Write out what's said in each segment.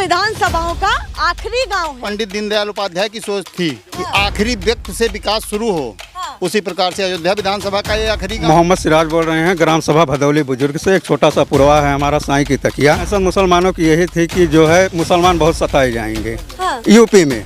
विधानसभाओं का आखिरी गांव है। पंडित दीनदयाल उपाध्याय की सोच थी कि आखिरी व्यक्ति से विकास शुरू हो, उसी प्रकार से अयोध्या विधानसभा का ये आखिरी गांव। मोहम्मद सिराज बोल रहे हैं, ग्राम सभा भदौली बुजुर्ग से। एक छोटा सा पुरवा है हमारा साईं की तकिया। ऐसा मुसलमानों की यही थी कि जो है मुसलमान बहुत सताए जाएंगे यूपी में,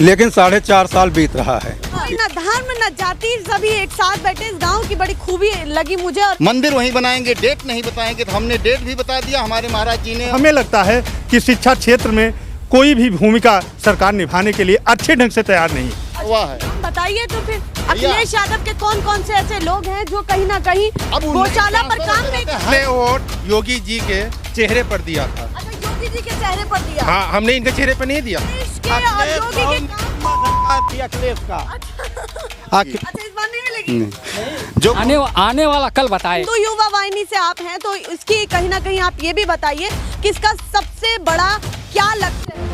लेकिन 4.5 साल बीत रहा है। न धर्म न जाति, सभी एक साथ बैठे। इस गांव की बड़ी खूबी लगी मुझे। और मंदिर वहीं बनाएंगे, डेट नहीं बताएंगे, तो हमने डेट भी बता दिया हमारे महाराज जी ने। हमें लगता है कि शिक्षा क्षेत्र में कोई भी भूमिका सरकार निभाने के लिए अच्छे ढंग से तैयार नहीं हुआ है। बताइए तो फिर अखिलेश यादव के कौन कौन से ऐसे लोग हैं जो कहीं ना कहीं गौशाला पर काम नहीं करते? हमने वोट योगी जी के चेहरे पर दिया था। अच्छा, योगी जी के चेहरे पर दिया। हाँ, हमने इनके चेहरे पर नहीं दिया। और योगी के अखिलेश का अच्छा, इस बार नहीं मिलेगी। जो आने वाला कल बताए। हिंदू युवा वाहिनी से आप हैं, तो इसकी कहीं ना कहीं आप ये भी बताइए कि इसका सबसे बड़ा क्या लक्ष्य है?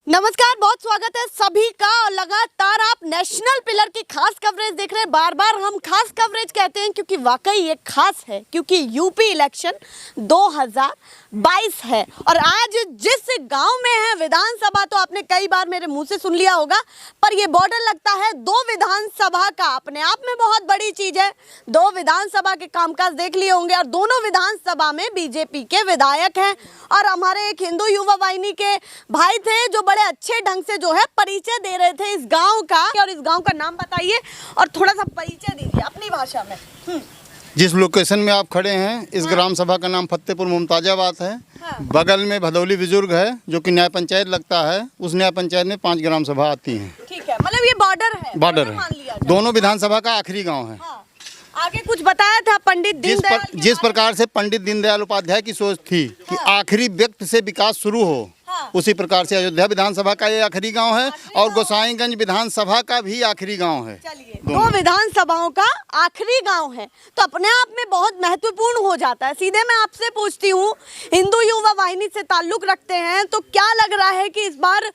नमस्कार, बहुत स्वागत है सभी का। और लगातार आप नेशनल पिलर की खास कवरेज देख रहे हैं। बार बार हम खास कवरेज कहते हैं क्योंकि वाकई ये खास है, क्योंकि यूपी इलेक्शन 2022 है और आज जिस गांव में है विधानसभा, तो आपने कई बार मेरे मुंह से सुन लिया होगा, पर ये बॉर्डर लगता है 2 विधानसभा का। अपने आप में बहुत बड़ी चीज है। 2 विधानसभा के कामकाज देख लिए होंगे और दोनों विधानसभा में बीजेपी के विधायक हैं। और हमारे एक हिंदू युवा वाहिनी के भाई थे जो बड़े अच्छे ढंग से जो है परिचय दे रहे थे इस गांव का। और इस गांव का नाम बताइए और थोड़ा सा परिचय दीजिए अपनी भाषा में। जिस लोकेशन में आप खड़े हैं, इस ग्राम सभा का नाम फतेहपुर मुमताजाबाद है। बगल में भदौली बुजुर्ग है जो कि न्याय पंचायत लगता है। उस न्याय पंचायत में 5 ग्राम सभा आती हैं। ठीक है, मतलब ये बॉर्डर है। बॉर्डर है, दोनों विधानसभा का आखिरी गाँव है। आगे कुछ बताया था पंडित दीनदयाल जिस प्रकार से पंडित दीनदयाल उपाध्याय की सोच थी कि आखिरी व्यक्ति से विकास शुरू हो, उसी प्रकार से अयोध्या विधानसभा का ये आखिरी गांव है और गोसाईगंज विधानसभा का भी आखिरी गांव है। चलिए, 2 विधानसभाओं का आखिरी गांव है तो अपने आप में बहुत महत्वपूर्ण हो जाता है। सीधे मैं आपसे पूछती हूँ, हिंदू युवा वाहिनी से ताल्लुक रखते हैं, तो क्या लग रहा है कि इस बार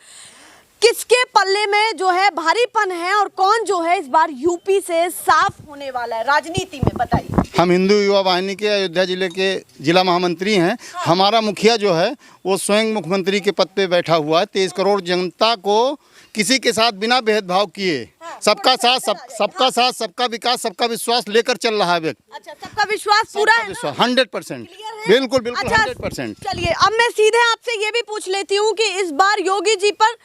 किसके पल्ले में जो है भारीपन है और कौन जो है इस बार यूपी से साफ होने वाला है राजनीति में? बताइए। हम हिंदू युवा वाहिनी के अयोध्या जिले के जिला महामंत्री हैं। हमारा मुखिया जो है वो स्वयं मुख्यमंत्री के पद पे बैठा हुआ है। 23 करोड़ जनता को किसी के साथ बिना भेदभाव किए सबका साथ सबका विकास सबका विश्वास लेकर चल रहा है व्यक्ति। अच्छा, सबका विश्वास पूरा है ना? 100%, बिल्कुल बिल्कुल। अच्छा, 100%। चलिए, अब मैं सीधे आपसे ये भी पूछ लेती हूँ कि इस बार योगी जी पर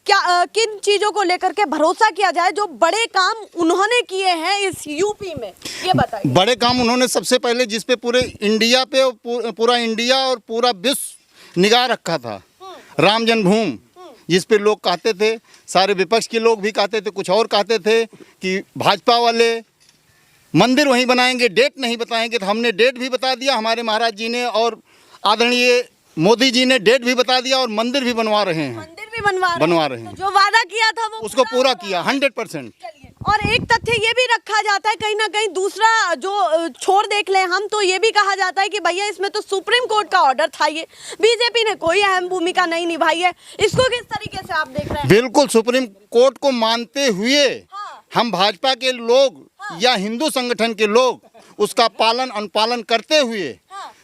क्या किन चीजों को लेकर के भरोसा किया जाए जो बड़े काम उन्होंने किए हैं इस यूपी में, ये बताइए। बड़े काम उन्होंने सबसे पहले जिस पे पूरे इंडिया पे पूरा इंडिया और पूरा विश्व निगाह रखा था, राम जन्मभूमि, जिस पे लोग कहते थे, सारे विपक्ष के लोग भी कहते थे, कुछ और कहते थे कि भाजपा वाले मंदिर वहीं बनाएंगे, डेट नहीं बताएंगे, तो हमने डेट भी बता दिया हमारे महाराज जी ने और आदरणीय मोदी जी ने डेट भी बता दिया और मंदिर भी बनवा रहे हैं। मंदिर भी बनवा रहे हैं। तो जो वादा किया था वो उसको पूरा किया 100%। और एक तथ्य ये भी रखा जाता है कहीं ना कहीं, दूसरा जो छोड़ देख ले हम, तो ये भी कहा जाता है कि भैया इसमें तो सुप्रीम कोर्ट का ऑर्डर था, ये बीजेपी ने कोई अहम भूमिका नहीं निभाई है। इसको किस तरीके से आप देख रहे हैं? बिल्कुल, सुप्रीम कोर्ट को मानते हुए हम भाजपा के लोग या हिंदू संगठन के लोग उसका पालन अनुपालन करते हुए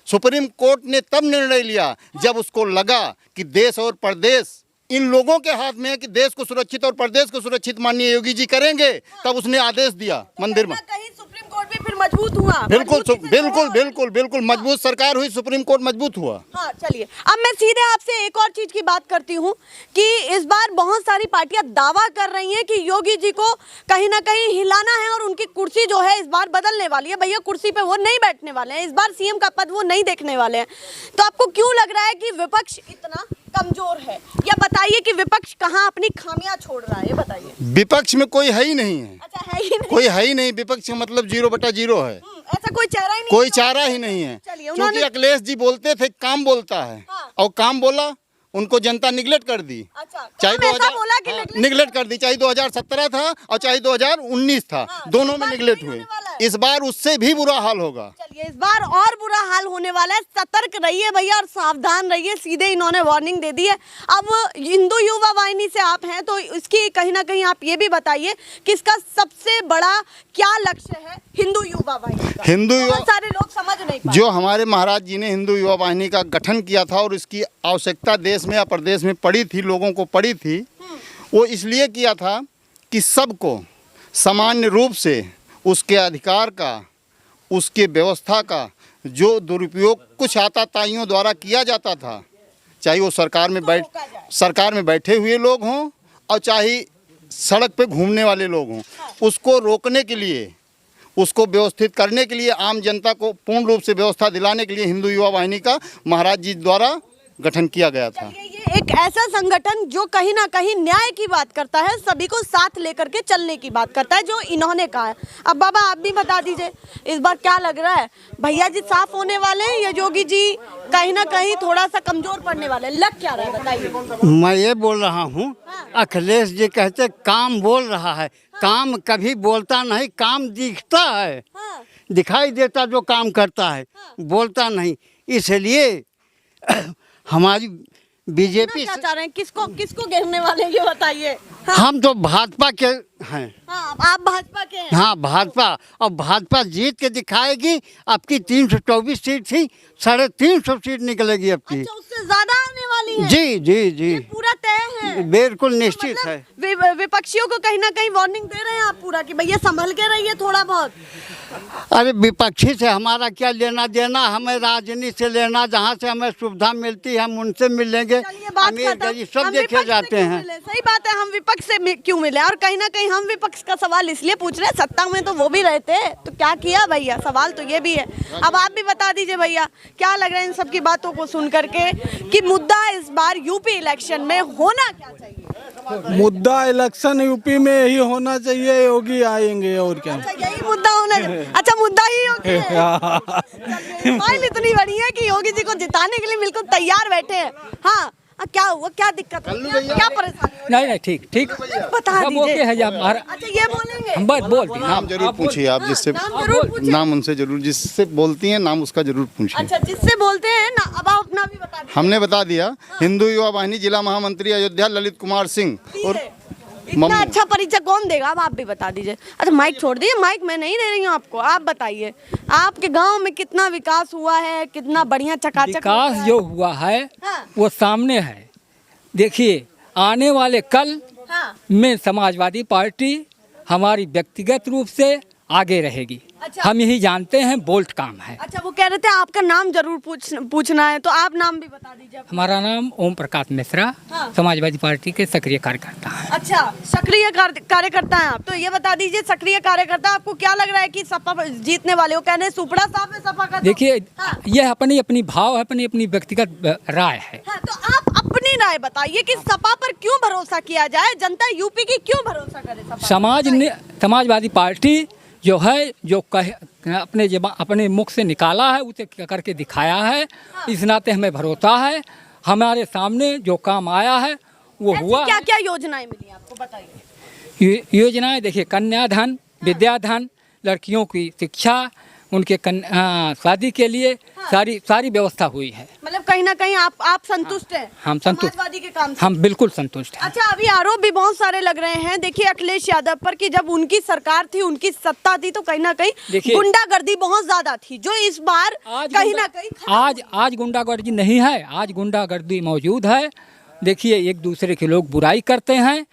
सुप्रीम कोर्ट ने तब निर्णय लिया जब उसको लगा कि देश और प्रदेश इन लोगों के हाथ में है कि देश को सुरक्षित और प्रदेश को सुरक्षित माननीय योगी जी करेंगे, तब उसने आदेश दिया मंदिर में। कहीं सुप्रीम कोर्ट भी फिर मजबूत हुआ। बिल्कुल मजबूत सरकार हुई, सुप्रीम कोर्ट मजबूत हुआ। हाँ, चलिए, अब मैं सीधे आपसे एक और चीज की बात करती हूँ कि इस बार बहुत सारी पार्टियां दावा कर रही हैं कि योगी जी को कहीं ना कहीं हिलाना है और उनकी कुर्सी जो है इस बार बदलने वाली है। भैया, कुर्सी पे वो नहीं बैठने वाले हैं, इस बार सीएम का पद वो नहीं देखने वाले हैं। तो आपको क्यों लग रहा है कि विपक्ष इतना कमजोर है, या बताइए कि विपक्ष कहाँ अपनी खामियां छोड़ रहा है, ये बताइए। विपक्ष में कोई है ही नहीं है। अच्छा, है ही नहीं? कोई है ही नहीं। विपक्ष का मतलब 0/0 है। ऐसा कोई चेहरा ही नहीं, कोई चारा ही नहीं है। क्योंकि अखिलेश जी बोलते थे काम बोलता है, और काम बोला उनको जनता निगलेक्ट कर दी। अच्छा, चाहे तो ऐसा बोला कि निगलेक्ट कर दी, चाहे 2017 था और चाहे 2019 था, दोनों में निगलेक्ट हुए। इस बार उससे भी बुरा हाल होगा। चलिए, इस बार और बुरा हाल होने वाला है। सतर्क रहिए भैया और सावधान रहिए, सीधे इन्होंने वार्निंग दे दी है। अब हिंदू युवा वाहिनी से आप हैं तो इसकी कहीं ना कहीं आप ये भी बताइए कि इसका सबसे बड़ा क्या लक्ष्य है हिंदू युवा वाहिनी का? हिंदू युवा, बहुत सारे लोग समझ नहीं पाए। जो हमारे महाराज जी ने हिंदू युवा वाहिनी का गठन किया था और इसकी आवश्यकता देश में या प्रदेश में पड़ी थी, लोगों को पड़ी थी, वो इसलिए किया था कि सबको सामान्य रूप से उसके अधिकार का, उसके व्यवस्था का जो दुरुपयोग कुछ आताताइयों द्वारा किया जाता था, चाहे वो सरकार में बैठे हुए लोग हों और चाहे सड़क पे घूमने वाले लोग हों, उसको रोकने के लिए, उसको व्यवस्थित करने के लिए, आम जनता को पूर्ण रूप से व्यवस्था दिलाने के लिए हिंदू युवा वाहिनी का महाराज जी द्वारा गठन किया गया था। ये एक ऐसा संगठन जो कहीं ना कहीं न्याय की बात करता है, सभी को साथ लेकर के चलने की बात करता है, जो इन्होंने कहा है। अब बाबा आप भी बता दीजिए, इस बार क्या लग रहा है? भैया जी साफ होने वाले हैं या योगी जी कहीं ना कहीं थोड़ा सा कमजोर पड़ने वाले? लग क्या रहा है बताइए। मैं ये बोल रहा हूँ, अखिलेश जी कहते काम बोल रहा है, काम कभी बोलता नहीं, काम दिखता है, दिखाई देता जो काम करता है, बोलता नहीं। इसलिए हमारी बीजेपी क्या चाह रहे हैं, किसको घेरने वाले हैं ये बताइए। हम तो भाजपा के हैं। हाँ, आप भाजपा के हैं। हाँ, भाजपा, और भाजपा जीत के दिखाएगी। आपकी 324 सीट थी, 350 सीट निकलेगी आपकी। अच्छा, उससे ज्यादा आने वाली है? जी जी जी, ये पूरा तय है, बिल्कुल निश्चित है। विपक्षियों को कहीं ना कहीं वार्निंग दे रहे हैं आप पूरा कि भैया संभल के रहिए थोड़ा बहुत। अरे विपक्षी से हमारा क्या लेना देना, हमें राजनीति से लेना, जहाँ से हमें सुविधा मिलती है हम उनसे मिलेंगे। अमीर गरीब सब देखे जाते हैं। सही बात है, हम विपक्ष से क्यों मिले? और कहीं ना कहीं हम विपक्ष का सवाल इसलिए पूछ रहे हैं, सत्ता में तो वो भी रहते हैं, तो क्या किया भैया? सवाल तो ये भी है। अब आप भी बता दीजिए भैया, क्या लग रहा है इन सब की बातों को सुन करके कि मुद्दा इस बार यूपी इलेक्शन में होना क्या चाहिए? मुद्दा इलेक्शन यूपी में ही होना चाहिए, योगी आएंगे और क्या। अच्छा, यही मुद्दा होना चाहिए। अच्छा, मुद्दा ही योगी है। फाइल इतनी बड़ी है कि योगी जी को जिताने के लिए बिल्कुल तैयार बैठे हैं। हाँ, क्या हुआ, क्या दिक्कत है, क्या परेशानी? नहीं ठीक बता दीजिए। अच्छा, ये बोलेंगे, बोल नाम जरूर पूछिए आप, जिससे नाम उनसे जरूर, जिससे बोलती हैं नाम उसका जरूर पूछिए। अच्छा, जिससे बोलते हैं ना, अब आप अपना भी बता दीजिए। हमने बता दिया, हिंदू युवा वाहिनी जिला महामंत्री अयोध्या ललित कुमार सिंह। और इतना अच्छा परिचय कौन देगा? अब आप भी बता दीजिए। अच्छा, माइक छोड़ दीजिए, माइक मैं नहीं दे रही हूँ आपको, आप बताइए आपके गांव में कितना विकास हुआ है, कितना बढ़िया चकाचक विकास जो हुआ है वो सामने है। देखिए, आने वाले कल में समाजवादी पार्टी हमारी व्यक्तिगत रूप से आगे रहेगी। अच्छा। हम यही जानते हैं, बोल्ट काम है। अच्छा, वो कह रहे थे आपका नाम जरूर पूछना है, तो आप नाम भी बता दीजिए। हमारा नाम ओम प्रकाश मिश्रा, समाजवादी पार्टी के सक्रिय कार्यकर्ता हैं। अच्छा, सक्रिय कार्यकर्ता हैं आप, तो ये बता दीजिए सक्रिय कार्यकर्ता आपको क्या लग रहा है कि सपा जीतने वाले हो? कहने सुपड़ा साहब है सपा का। देखिए, यह अपनी अपनी भाव है, अपनी अपनी व्यक्तिगत राय है। तो आप अपनी राय बताइए कि सपा पर क्यों भरोसा किया जाए, जनता यूपी की क्यों भरोसा करे सपा? समाजवादी पार्टी जो है, जो अपने मुख से निकाला है उसे करके दिखाया है। इस नाते हमें भरोसा है, हमारे सामने जो काम आया है वो हुआ। क्या क्या योजनाएं मिली आपको बताइए? योजनाएं देखिए, कन्याधन, विद्याधन, लड़कियों की शिक्षा, उनके शादी के लिए सारी व्यवस्था हुई है। मतलब कहीं ना कहीं आप संतुष्ट हैं? हम संतुष्ट, समाजवादी के काम से? हम बिल्कुल संतुष्ट हैं। अच्छा, अभी आरोप भी बहुत सारे लग रहे हैं, देखिए अखिलेश यादव पर, कि जब उनकी सरकार थी, उनकी सत्ता थी, तो कहीं ना कहीं गुंडागर्दी बहुत ज्यादा थी, जो इस बार कहीं ना कहीं आज गुंडागर्दी नहीं है, आज गुंडागर्दी मौजूद है। देखिए, एक दूसरे के लोग बुराई करते हैं,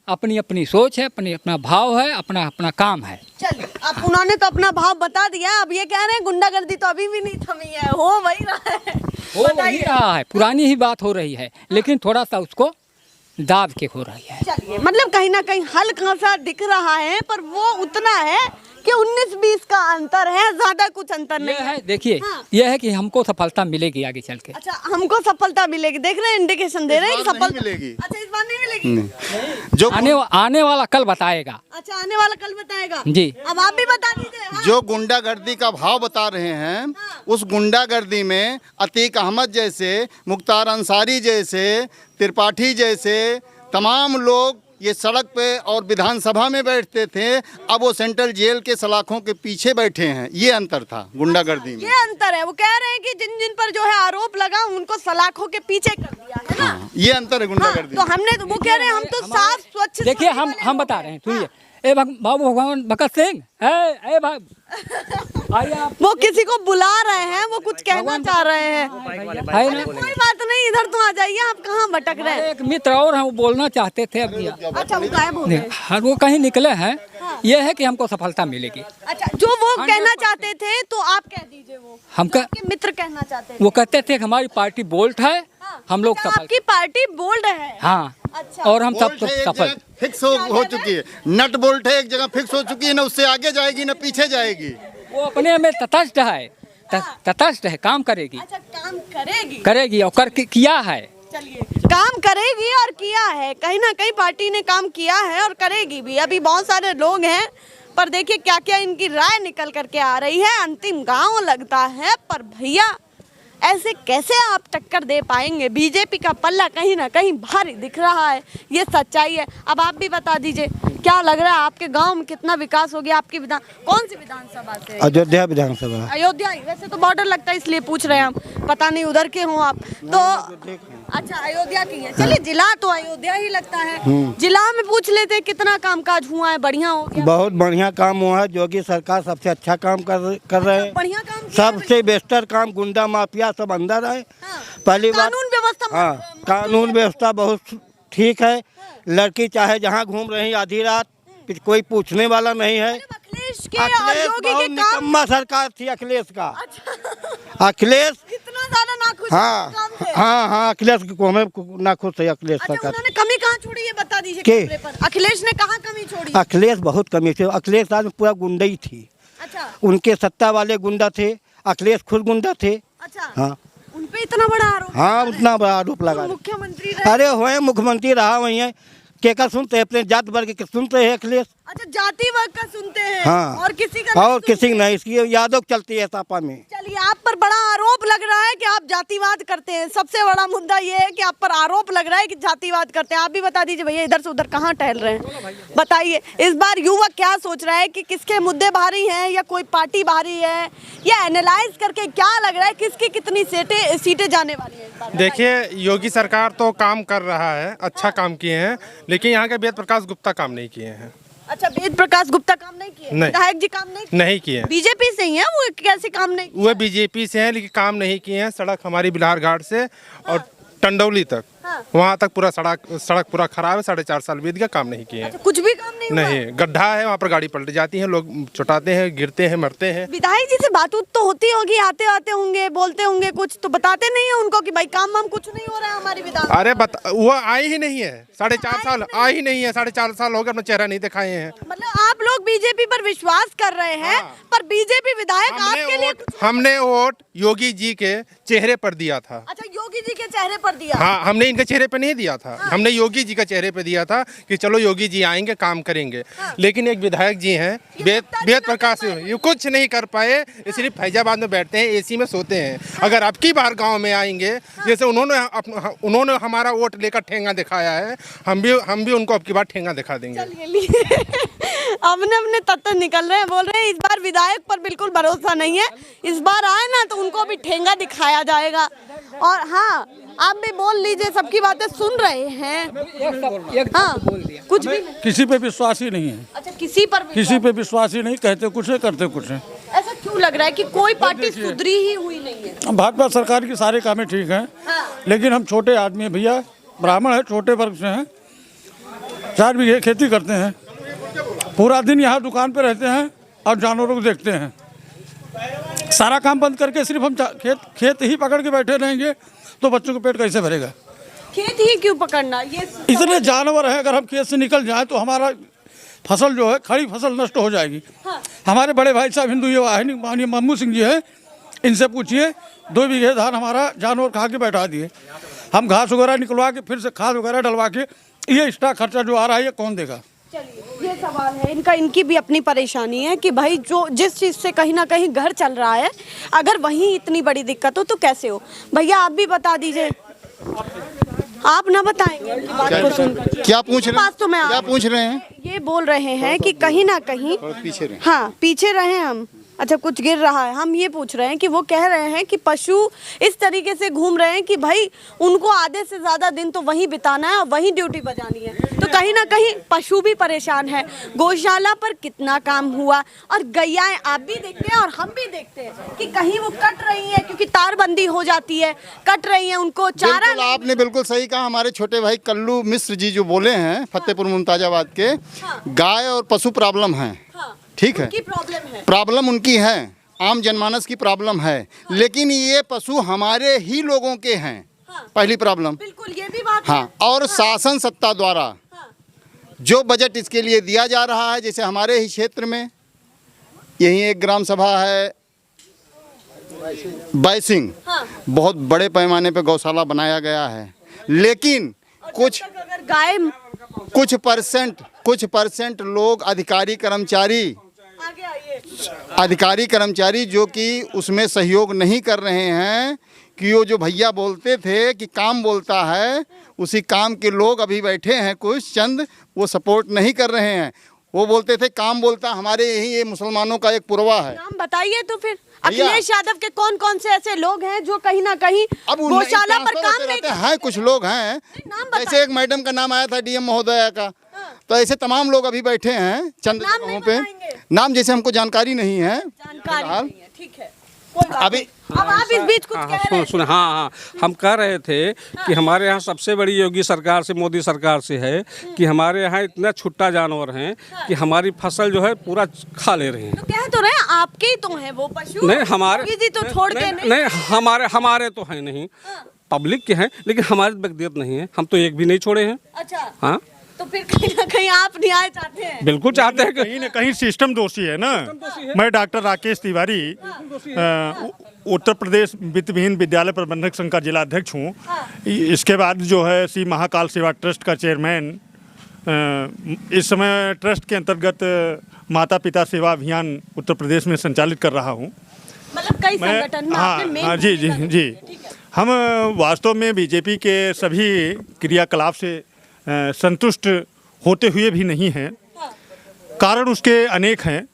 अपनी अपनी सोच है, अपना भाव है, अपना काम है। चलिए, अब उन्होंने तो अपना भाव बता दिया, अब ये कह रहे हैं गुंडागर्दी तो अभी भी नहीं थमी है, हो वही रहा है। पुरानी ही बात हो रही है, लेकिन थोड़ा सा उसको दाब के हो रही है। चलिए, मतलब कहीं ना कहीं हल्का सा दिख रहा है, पर वो उतना है कि 19-20 का अंतर है, ज्यादा कुछ अंतर नहीं है। देखिए, यह है कि हमको सफलता मिलेगी आगे चल के। अच्छा, हमको सफलता मिलेगी, देख रहे हैं, इंडिकेशन दे रहे हैं कि सफलता मिलेगी। अच्छा, इस बार नहीं मिलेगी? जो आने वाला कल बताएगा। अच्छा, आने वाला कल बताएगा जी। अब आप भी बता दीजिए। जो गुंडागर्दी का भाव बता रहे हैं, उस गुंडागर्दी में अतीक अहमद जैसे, मुख्तार अंसारी जैसे, त्रिपाठी जैसे तमाम लोग ये सड़क पे और विधानसभा में बैठते थे, अब वो सेंट्रल जेल के सलाखों के पीछे बैठे हैं। ये अंतर था गुंडागर्दी में। ये अंतर है। वो कह रहे हैं कि जिन जिन पर जो है आरोप लगा उनको सलाखों के पीछे कर दिया है ना। ये अंतर है गुंडागर्दी तो हमने वो कह रहे हैं हम तो साफ स्वच्छ देखिए हम बता रहे हैं, सुनिए। ए बाबू भगवान भगत सिंह ए आइए आप। वो किसी को बुला रहे हैं, वो कुछ कहना चाह रहे हैं। है ना? कोई बात नहीं, इधर तो आ जाइए। आप कहाँ भटक रहे हैं? एक मित्र और हैं, वो बोलना चाहते थे अब दिया। अच्छा, वो गायब हो गए। हाँ, वो कहीं निकले हैं। ये है कि हमको सफलता मिलेगी। अच्छा, जो वो कहना चाहते थे तो आप कह दीजिए। वो हमका आपके मित्र कहना चाहते थे। वो कहते थे कि हमारी पार्टी बोल्ट है, हम लोग अच्छा, सफल। आपकी पार्टी बोल्ड है। हाँ, अच्छा। और हम सब बोल्ट है, एक सफल। जगह फिक्स हो चुकी है। नट बोल्ट है, एक जगह फिक्स हो चुकी है, ना उससे आगे जाएगी ना पीछे जाएगी। वो अपने में तटस्थ है, तटस्थ है, काम करेगी। अच्छा, काम करेगी और कर किया है। चलिए, काम करेगी और किया है। कहीं ना कहीं पार्टी ने काम किया है और करेगी भी। अभी बहुत सारे लोग हैं, पर देखिए क्या क्या इनकी राय निकल करके आ रही है। अंतिम गांव लगता है, पर भैया ऐसे कैसे आप टक्कर दे पाएंगे? बीजेपी का पल्ला कहीं ना कहीं भारी दिख रहा है, ये सच्चाई है। अब आप भी बता दीजिए, क्या लग रहा है आपके गांव में कितना विकास हो गया? आपकी कौन सी विधानसभा से? अयोध्या विधानसभा। अयोध्या ही, वैसे तो बॉर्डर लगता है इसलिए पूछ रहे हैं हम, पता नहीं उधर के हो आप तो। अच्छा, अयोध्या की है। चलिए, जिला तो अयोध्या ही लगता है। जिला में पूछ लेते कितना कामकाज हुआ है, बढ़िया हो गया? बहुत बढ़िया काम हुआ है। योगी सरकार सबसे अच्छा काम कर रहे हैं। बढ़िया काम किया है। सबसे बेस्टर काम। गुंडा माफिया सब अंदर है। पहली बात कानून व्यवस्था हाँ, कानून व्यवस्था बहुत ठीक है। लड़की चाहे जहाँ घूम रही आधी रात, कोई पूछने वाला नहीं है। अखिलेश के और अखिलेश योगी बहुत के काम। निकम्मा सरकार थी अखिलेश का। अच्छा, अखिलेश इतना ज्यादा नाखुश हाँ काम से? हाँ, अखिलेश को हमें नाखुश है अखिलेश अच्छा, सरकार। उन्होंने कमी कहाँ छोड़ी ये बता दीजिए के? कैमरे पर। अखिलेश ने कहाँ कमी छोड़ी? अखिलेश बहुत कमी थी। अखिलेश राज में पूरा गुंडा ही थी। अच्छा उनके सत्ता वाले गुंडा थे, अखिलेश खुद गुंडा थे। अच्छा, हाँ उन पे इतना बड़ा आरोप? हाँ, उतना बड़ा आरोप लगा। मुख्यमंत्री रहे। अरे हुए मुख्यमंत्री रहा वही है। केकर सुनते हैं? अपने जात वर्ग के सुनते हैं अखिलेश। अच्छा, जाति वर्ग का सुनते हैं। हाँ, और किसी का और नहीं किसी सुनते? नहीं। इसकी यादव चलती है सापा में। चलिए, आप पर बड़ा आरोप लग रहा है कि आप जातिवाद करते हैं। सबसे बड़ा मुद्दा ये है कि आप पर आरोप लग रहा है कि जातिवाद करते हैं। आप भी बता दीजिए भैया, इधर से उधर कहाँ टहल रहे हैं? बताइए, इस बार युवा क्या सोच रहा है कि किसके मुद्दे भारी हैं या कोई पार्टी भारी है, या एनालाइज करके क्या लग रहा है किसकी कितनी सीटें जाने वाली है इस बार? देखिए, योगी सरकार तो काम कर रहा है, अच्छा काम किए हैं, लेकिन यहाँ के वेद प्रकाश गुप्ता काम नहीं किए हैं। अच्छा, वेद प्रकाश गुप्ता काम नहीं किए? नहीं। विधायक जी काम नहीं किए? नहीं किए। बीजेपी से ही है वो, कैसे काम नहीं किए? वो बीजेपी से हैं, लेकिन काम नहीं किए हैं। सड़क हमारी बिलार घाट से और टंडौली तक, वहाँ तक पूरा सड़क पूरा खराब है। 4.5 साल बीत गया, काम नहीं किए हैं। अच्छा, कुछ भी काम नहीं हुआ? नहीं, गड्ढा है, वहाँ पर गाड़ी पलट जाती है, लोग छुटाते हैं, गिरते हैं, मरते हैं। विधायक जी से बात तो होती होगी, आते आते होंगे, बोलते होंगे, कुछ तो बताते नहीं है उनको कि भाई काम वाम कुछ नहीं हो रहा है हमारी विधान? अरे वो आई ही नहीं है। 4.5 साल आई ही नहीं है। 4.5 साल हो गए, अपना चेहरा नहीं दिखाए हैं। मतलब आप लोग बीजेपी पर विश्वास कर रहे हैं, पर बीजेपी विधायक आपके लिए हमने वोट योगी जी के चेहरे पर दिया था। अच्छा, योगी जी के चेहरे पर दिया? हाँ, हमने इनके चेहरे पे नहीं दिया था। हमने योगी जी का चेहरे पे दिया था कि चलो योगी जी आएंगे, काम करेंगे। लेकिन एक विधायक जी हैं, वेद प्रकाश, ये कुछ नहीं कर पाए। सिर्फ फैजाबाद में बैठते हैं, एसी में सोते हैं। अगर अब की बार गांव में आएंगे, जैसे उन्होंने हमारा वोट लेकर ठेंगा दिखाया है, हम भी उनको अब की बार ठेंगा दिखा देंगे। अपने तत्व निकल रहे हैं, बोल रहे हैं इस बार विधायक पर बिल्कुल भरोसा नहीं है। इस बार आए ना तो उनको भी ठेंगा दिखाया जाएगा। और हाँ, आप भी बोल लीजिए, सबकी बातें सुन रहे हैं। हाँ, कुछ भी नहीं। किसी पे विश्वास ही नहीं है। अच्छा, किसी पर किसी पे विश्वास ही नहीं। कहते कुछ है, करते कुछ है। ऐसा क्यों लग रहा है कि कोई पार्टी सुधरी ही हुई नहीं है? भाजपा सरकार की सारे कामें ठीक हैं, लेकिन हम छोटे आदमी हैं भैया, ब्राह्मण है, छोटे वर्ग से हैं, 4 बीघे खेती करते हैं, पूरा दिन यहाँ दुकान पे रहते हैं और जानवरों को देखते हैं। सारा काम बंद करके सिर्फ हम खेत ही पकड़ के बैठे रहेंगे तो बच्चों को पेट कैसे भरेगा? खेत ही क्यों पकड़ना? ये इतने जानवर हैं, अगर हम खेत से निकल जाएं तो हमारा फसल जो है, खड़ी फसल नष्ट हो जाएगी। हमारे बड़े भाई साहब हिंदू ये वाहिनी माननीय मम्मू सिंह जी हैं, इनसे पूछिए, 2 बीघे धान हमारा जानवर खा के बैठा दिए। हम घास वगैरह निकलवा के फिर से खाद वगैरह डलवा के, ये एक्स्ट्रा खर्चा जो आ रहा है ये कौन देगा? चलिए, ये सवाल है इनकी भी अपनी परेशानी है कि भाई जो जिस चीज़ से कहीं ना कहीं घर चल रहा है, अगर वहीं इतनी बड़ी दिक्कत हो तो कैसे हो? भैया आप भी बता दीजिए। आप ना बताएंगे इनकी बात को सुनकर। क्या पूछ रहे पास तो मैं हैं? आ क्या रही पूछ रहे हैं? ये बोल रहे हैं कि कहीं ना कहीं पीछे रहे। हाँ पीछे रहे हम। अच्छा कुछ गिर रहा है। हम ये पूछ रहे हैं कि वो कह रहे हैं कि पशु इस तरीके से घूम रहे हैं कि भाई उनको आधे से ज्यादा दिन तो वहीं बिताना है और वहीं ड्यूटी बजानी है, तो कहीं ना कहीं पशु भी परेशान है। गौशाला पर कितना काम हुआ और गैयाएं आप भी देखते हैं और हम भी देखते हैं कि कहीं वो कट रही है क्योंकि तारबंदी हो जाती है, कट रही है, उनको चारा बिल्कुल आपने बिल्कुल सही कहा। हमारे छोटे भाई कल्लू मिश्र जी जो बोले हैं फतेहपुर मुमताजाबाद के, गाय और पशु प्रॉब्लम है, ठीक है, उनकी प्रॉब्लम है। प्रॉब्लम उनकी है, आम जनमानस की प्रॉब्लम है, लेकिन ये पशु हमारे ही लोगों के हैं, पहली प्रॉब्लम। बिल्कुल ये भी बात हाँ, है। और शासन सत्ता द्वारा जो बजट इसके लिए दिया जा रहा है, जैसे हमारे ही क्षेत्र में यही एक ग्राम सभा है बैसिंग, बहुत बड़े पैमाने पे गौशाला बनाया गया है, लेकिन कुछ अगर गाय कुछ परसेंट लोग अधिकारी कर्मचारी जो कि उसमें सहयोग नहीं कर रहे हैं, कि वो जो भैया बोलते थे कि काम बोलता है, उसी काम के लोग अभी बैठे हैं कुछ चंद, वो सपोर्ट नहीं कर रहे हैं। वो बोलते थे काम बोलता, हमारे यही ये मुसलमानों का एक पुरवा है। नाम बताइए तो फिर भैया। अखिलेश यादव के कौन कौन से ऐसे लोग हैं जो कहीं ना कहीं अब गौशाला पर काम नहीं रहते हैं, कुछ लोग हैं, नाम बताइए। जैसे एक मैडम का नाम आया था डीएम महोदया का, तो ऐसे तमाम लोग अभी बैठे हैं चंद नाम नहीं जगहों पे। बताएंगे। नाम जैसे हमको जानकारी नहीं है जानकारी फिलहाल। नहीं है, ठीक है, कोई बात अभी- नहीं। अब आप इस बीच कुछ कह रहे हैं। सुन हाँ, हम कह रहे थे कि हमारे यहाँ सबसे बड़ी योगी सरकार से, मोदी सरकार से है कि हमारे यहाँ इतना छुट्टा जानवर हैं कि हमारी फसल जो है पूरा खा ले रहे हैं। तो कह तो रहे हैं आपके ही तो हैं वो पशु। नहीं हमारे योगी जी तो छोड़ के नहीं हमारे तो हैं नहीं, पब्लिक के हैं, लेकिन हमारे व्यक्तिगत नहीं है, हम तो एक भी नहीं छोड़े हैं। अच्छा हाँ तो फिर कहीं ना कहीं आप न्याय चाहते हैं। बिल्कुल चाहते हैं कि कहीं ना कहीं सिस्टम दोषी है ना। मैं डॉक्टर राकेश तिवारी उत्तर प्रदेश वित्त विहीन विद्यालय प्रबंधक संघ का जिला अध्यक्ष हूँ। इसके बाद जो है श्री महाकाल सेवा ट्रस्ट का चेयरमैन। इस समय ट्रस्ट के अंतर्गत माता पिता सेवा अभियान उत्तर प्रदेश में संचालित कर रहा हूँ। मतलब कई संगठन में आपने मेन हाँ जी जी भूमिका जी। निभाई। ठीक है। हम वास्तव में बीजेपी के सभी क्रियाकलाप से संतुष्ट होते हुए भी नहीं हैं। कारण उसके अनेक हैं।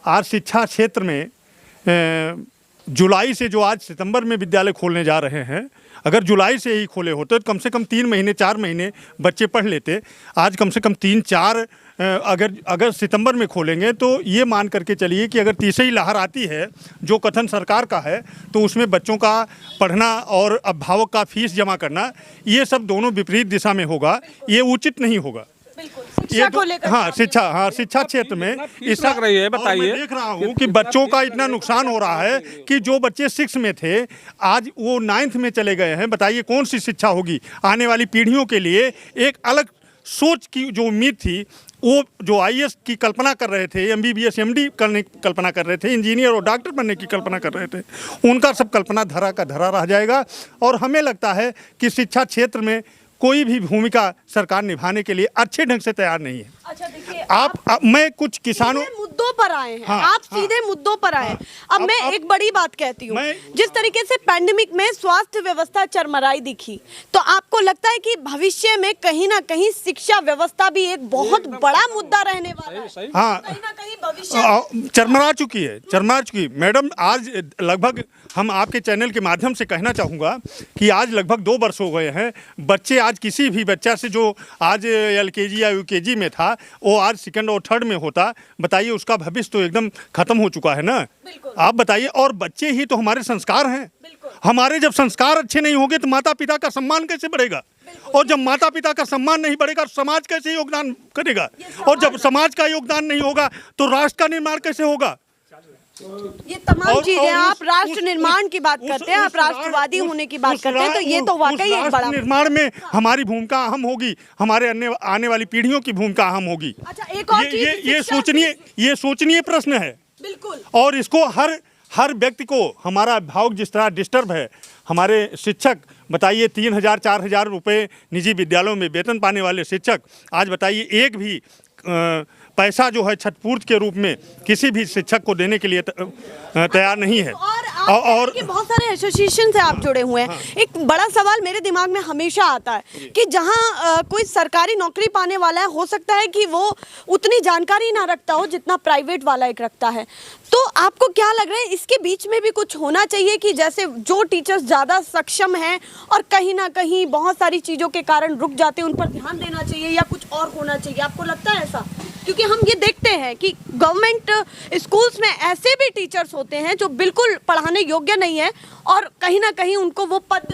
आज शिक्षा क्षेत्र में जुलाई से जो आज सितंबर में विद्यालय खोलने जा रहे हैं, अगर जुलाई से ही खोले होते तो कम से कम 3 महीने 4 महीने बच्चे पढ़ लेते। आज कम से कम 3-4 अगर सितंबर में खोलेंगे तो ये मान करके चलिए कि अगर तीसरी लहर आती है, जो कथन सरकार का है, तो उसमें बच्चों का पढ़ना और अभिभावक का फीस जमा करना, ये सब दोनों विपरीत दिशा में होगा। ये उचित नहीं होगा। शिक्षा को लेकर शिक्षा क्षेत्र में फीस लग रही है, बताइए। और मैं देख रहा हूँ कि बच्चों का इतना नुकसान हो रहा है कि जो बच्चे 6 में थे आज वो 9th में चले गए हैं। बताइए कौन सी शिक्षा होगी आने वाली पीढ़ियों के लिए। एक अलग सोच की जो उम्मीद थी, वो जो IAS की कल्पना कर रहे थे, MBBS MD करने की कल्पना कर रहे थे, इंजीनियर और डॉक्टर बनने की कल्पना कर रहे थे, उनका सब कल्पना धरा का धरा रह जाएगा। और हमें लगता है कि शिक्षा क्षेत्र में कोई भी भूमिका सरकार निभाने के लिए अच्छे ढंग से तैयार नहीं है। अच्छा देखिए, मैं कुछ किसानों सीधे मुद्दों पर आए हैं। हाँ, आप सीधे मुद्दों पर आए हैं। अब मैं एक बड़ी बात कहती हूँ, जिस तरीके से पैंडेमिक में स्वास्थ्य व्यवस्था चरमराई दिखी, तो आपको लगता है कि भविष्य में कहीं ना कहीं शिक्षा व्यवस्था भी एक बहुत बड़ा मुद्दा रहने वाला है। हाँ कहीं ना कहीं भविष्य चरमरा चुकी है मैडम। आज लगभग हम आपके चैनल के माध्यम से कहना चाहूँगा कि आज लगभग 2 वर्ष हो गए हैं। बच्चे आज किसी भी बच्चा से जो आज LKG या UKG में था, वो आज 2nd और 3rd में होता, बताइए उसका भविष्य तो एकदम खत्म हो चुका है ना। आप बताइए। और बच्चे ही तो हमारे संस्कार हैं। हमारे जब संस्कार अच्छे नहीं होंगे तो माता पिता का सम्मान कैसे बढ़ेगा? और जब माता पिता का सम्मान नहीं बढ़ेगा, समाज कैसे योगदान करेगा? और जब समाज का योगदान नहीं होगा तो राष्ट्र का निर्माण कैसे होगा? ये तमाम चीजें, आप राष्ट्र निर्माण की बात करते हैं, आप राष्ट्रवादी होने की बात करते हैं, तो ये तो वाकई एक बड़ा निर्माण में हमारी भूमिका अहम होगी, हमारे आने वाली पीढ़ियों की भूमिका अहम होगी। अच्छा एक और चीज, ये सोचनीय प्रश्न है। बिल्कुल। और इसको हर व्यक्ति को, हमारा अभिभावक जिस तरह डिस्टर्ब है, हमारे शिक्षक बताइए 3,000-4,000 रुपये निजी विद्यालयों में वेतन पाने वाले शिक्षक, आज बताइए एक भी पैसा जो है छठपूर्ति के रूप में किसी भी शिक्षक को देने के लिए तैयार नहीं है। और बहुत सारे एसोसिएशन से आप जुड़े हुए हैं। एक बड़ा सवाल मेरे दिमाग में हमेशा आता है कि जहां कोई सरकारी नौकरी पाने वाला है, हो सकता है कि वो उतनी जानकारी ना रखता हो जितना प्राइवेट वाला एक रखता है। तो आपको क्या लग रहा है, इसके बीच में भी कुछ होना चाहिए कि जैसे जो टीचर्स ज़्यादा सक्षम हैं और कहीं ना कहीं बहुत सारी चीज़ों के कारण रुक जाते हैं, उन पर ध्यान देना चाहिए या कुछ और होना चाहिए? आपको लगता है ऐसा? क्योंकि हम ये देखते हैं कि गवर्नमेंट स्कूल्स में ऐसे भी टीचर्स होते हैं जो बिल्कुल पढ़ाने योग्य नहीं है और कहीं ना कहीं उनको वो पद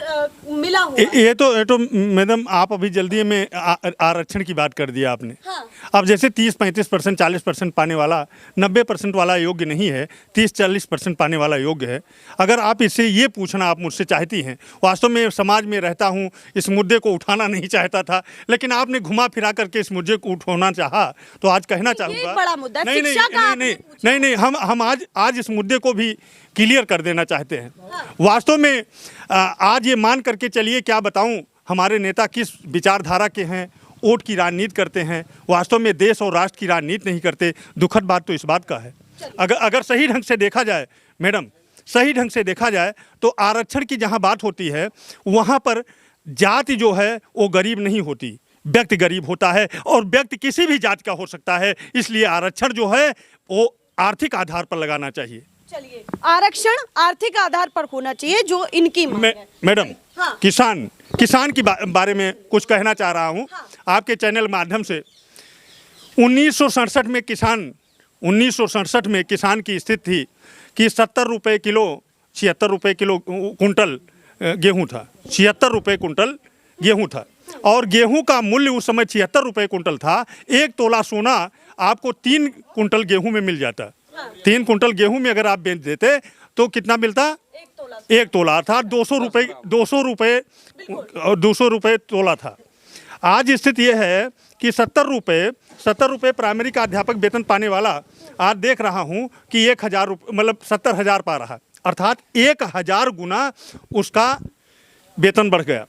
मिला हुआ है। ये तो मैडम आप अभी जल्दी में आरक्षण की बात कर दिया आपने। हाँ। अब जैसे 30-35%, 40% पाने वाला 90% वाला योग्य नहीं है, 30-40% पाने वाला योग्य है। अगर आप इससे ये पूछना आप मुझसे चाहती हैं, वास्तव में समाज में रहता हूँ, इस मुद्दे को उठाना नहीं चाहता था, लेकिन आपने घुमा फिरा करके इस मुद्दे को उठाना चाहा, तो आज कहना चाहूँगा बड़ा मुद्दा है, शिक्षा का आपने पूछा। नहीं, हम आज इस मुद्दे को भी क्लियर कर देना चाहते हैं। वास्तव में आज ये मान करके चलिए, क्या बताऊं, हमारे नेता किस विचारधारा के हैं, वोट की राजनीति करते हैं, वास्तव में देश और राष्ट्र की राजनीति नहीं करते। दुखद बात तो इस बात का है। अगर सही ढंग से देखा जाए मैडम, सही ढंग से देखा जाए तो आरक्षण की जहां बात होती है वहां पर जाति जो है वो गरीब नहीं होती, व्यक्ति गरीब होता है, और व्यक्ति किसी भी जाति का हो सकता है। इसलिए आरक्षण जो है वो आर्थिक आधार पर लगाना चाहिए। चलिए, आरक्षण आर्थिक आधार पर होना चाहिए जो इनकी मांग है। मैडम, हाँ। किसान की बारे में कुछ कहना चाह रहा हूँ। हाँ। आपके चैनल माध्यम से 1967 में किसान की स्थिति थी कि 70 रुपये किलो, 76 रुपये किलो कुंटल गेहूँ था, 76 रुपये कुंटल गेहूँ था, और गेहूँ का मूल्य उस समय 76 रुपये कुंटल था। 1 तोला सोना आपको 3 कुंटल गेहूँ में मिल जाता। 3 कुंटल गेहूं में अगर आप बेच देते तो कितना मिलता? 1 तोला अर्थात 200 रुपये तोला था। आज स्थिति यह है कि 70 रुपये प्राइमरी का अध्यापक वेतन पाने वाला आज देख रहा हूं कि 1000 रुपये, मतलब 70,000 पा रहा, अर्थात 1000 गुना उसका वेतन बढ़ गया।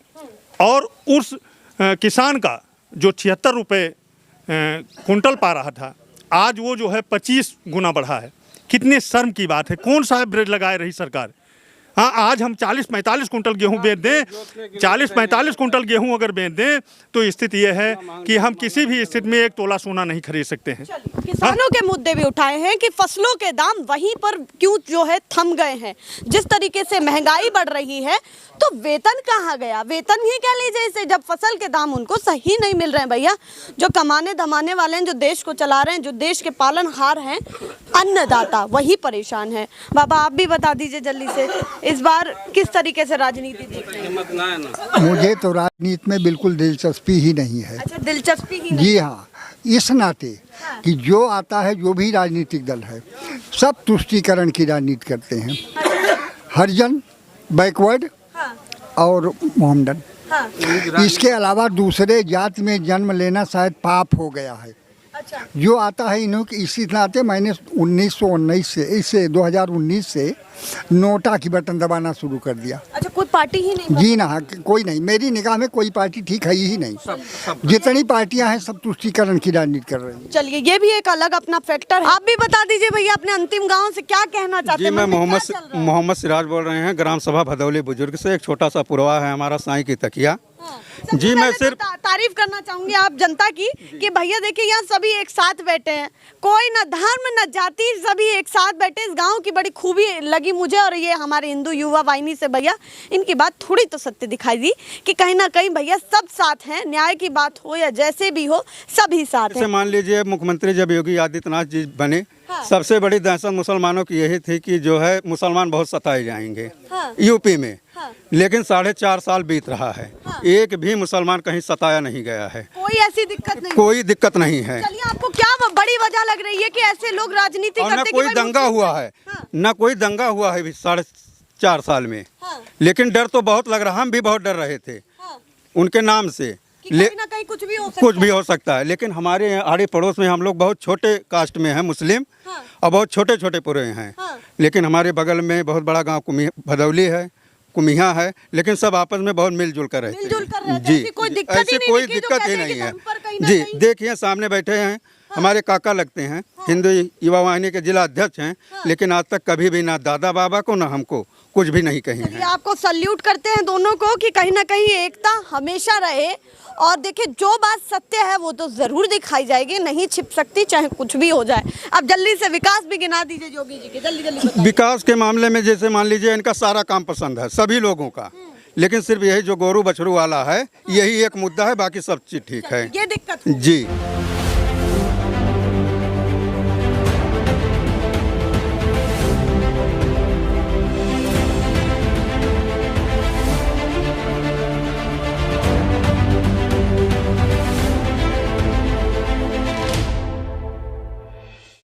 और उस किसान का जो 76 रुपये कुंटल पा रहा था, आज वो जो है 25 गुना बढ़ा है। कितने शर्म की बात है। कौन सा ब्रेड लगाए रही सरकार? हाँ, आज हम 40-45 कुंटल गेहूं बेच दें, 40-45 कुंटल गेहूं अगर बेच दें तो स्थिति यह है कि हम किसी भी स्थिति में 1 तोला सोना नहीं खरीद सकते हैं। किसानों के मुद्दे भी उठाए हैं कि फसलों के दाम वहीं पर क्यों जो है थम गए हैं। जिस तरीके से महंगाई बढ़ रही है तो वेतन कहाँ गया? वेतन ही कह लीजिए इसे, जब फसल के दाम उनको सही नहीं मिल रहे हैं। भैया, जो कमाने धमाने वाले हैं, जो देश को चला रहे हैं, जो देश के पालनहार हैं, अन्नदाता, वही परेशान है। बाबा, आप भी बता दीजिए जल्दी से, इस बार किस तरीके से राजनीति देख रहे हैं? मुझे तो राजनीति में बिल्कुल दिलचस्पी ही नहीं है। अच्छा, दिलचस्पी ही नहीं? जी हाँ, इस नाते कि जो आता है, जो भी राजनीतिक दल है, सब तुष्टीकरण की राजनीति करते हैं। हरिजन, बैकवर्ड और मोहम्मदन, इसके अलावा दूसरे जाति में जन्म लेना शायद पाप हो गया है। अच्छा। जो आता है इन्हों की इसी नाते मैंने 1919 से, इससे 2019 से नोटा की बटन दबाना शुरू कर दिया। अच्छा, कोई पार्टी ही नहीं? जी ना, कोई नहीं। मेरी निगाह में कोई पार्टी ठीक है ही नहीं। जितनी पार्टियां हैं सब तुष्टीकरण की राजनीति कर रही हैं। चलिए, ये भी एक अलग अपना फैक्टर है। आप भी बता दीजिए भैया, अपने अंतिम गांव से क्या कहना चाहते हैं? जी, मैं मोहम्मद सिराज बोल रहे हैं, ग्राम सभा भदौली बुजुर्ग से। एक छोटा सा पुरवा है हमारा, साईं की तकिया। जी, मैं सिर्फ तारीफ करना चाहूंगी आप जनता की कि भैया देखिए, यहाँ सभी एक साथ बैठे हैं, कोई न धर्म न जाति, सभी एक साथ बैठे। इस गांव की बड़ी खूबी लगी मुझे, और ये हमारे हिंदू युवा वाहिनी से भैया इनकी बात थोड़ी तो सत्य दिखाई दी कि कहीं ना कहीं भैया सब साथ हैं। न्याय की बात हो या जैसे भी हो, सभी साथ हैं। मान लीजिए, मुख्यमंत्री जब योगी आदित्यनाथ जी बने, सबसे बड़ी दहशत मुसलमानों की यही थी कि जो है मुसलमान बहुत सताए जाएंगे यूपी में। लेकिन 4.5 साल बीत रहा है, एक भी मुसलमान कहीं सताया नहीं गया है। कोई ऐसी दिक्कत नहीं? कोई दिक्कत नहीं है। चलिए, आपको क्या बड़ी वजह लग रही है कि ऐसे लोग राजनीति करते? न कोई दंगा हुआ है, न कोई दंगा हुआ है 4.5 साल में। लेकिन डर तो बहुत लग रहा, हम भी बहुत डर रहे थे उनके नाम से। कहीं ना कहीं कुछ भी हो सकता है। लेकिन हमारे यहाँ आड़े पड़ोस में हम लोग बहुत छोटे कास्ट में हैं, मुस्लिम, और बहुत छोटे छोटे पुरे हैं। लेकिन हमारे बगल में बहुत बड़ा गांव भदौली है, कुमिया है, लेकिन सब आपस में बहुत मिलजुल कर रहते हैं। जी, ऐसी कोई दिक्कत ही नहीं है। कहीं ना जी कहीं। देखिए सामने बैठे हैं हमारे काका लगते हैं, हिंदू युवा वाहिनी के जिला अध्यक्ष हैं, लेकिन आज तक कभी भी ना दादा बाबा को ना हमको कुछ भी नहीं कहे चलिए हैं। आपको सल्यूट करते हैं दोनों को कि कहीं ना कहीं एकता हमेशा रहे। और देखिए जो बात सत्य है वो तो जरूर दिखाई जाएगी, नहीं छिप सकती चाहे कुछ भी हो जाए। अब जल्दी से विकास भी गिना दीजिए योगी जी के, जल्दी जल्दी बताइए। विकास के मामले में जैसे मान लीजिए इनका सारा काम पसंद है सभी लोगों का, लेकिन सिर्फ यही जो गोरू बछड़ू वाला है यही एक मुद्दा है, बाकी सब चीज ठीक है ये दिक्कत है। जी।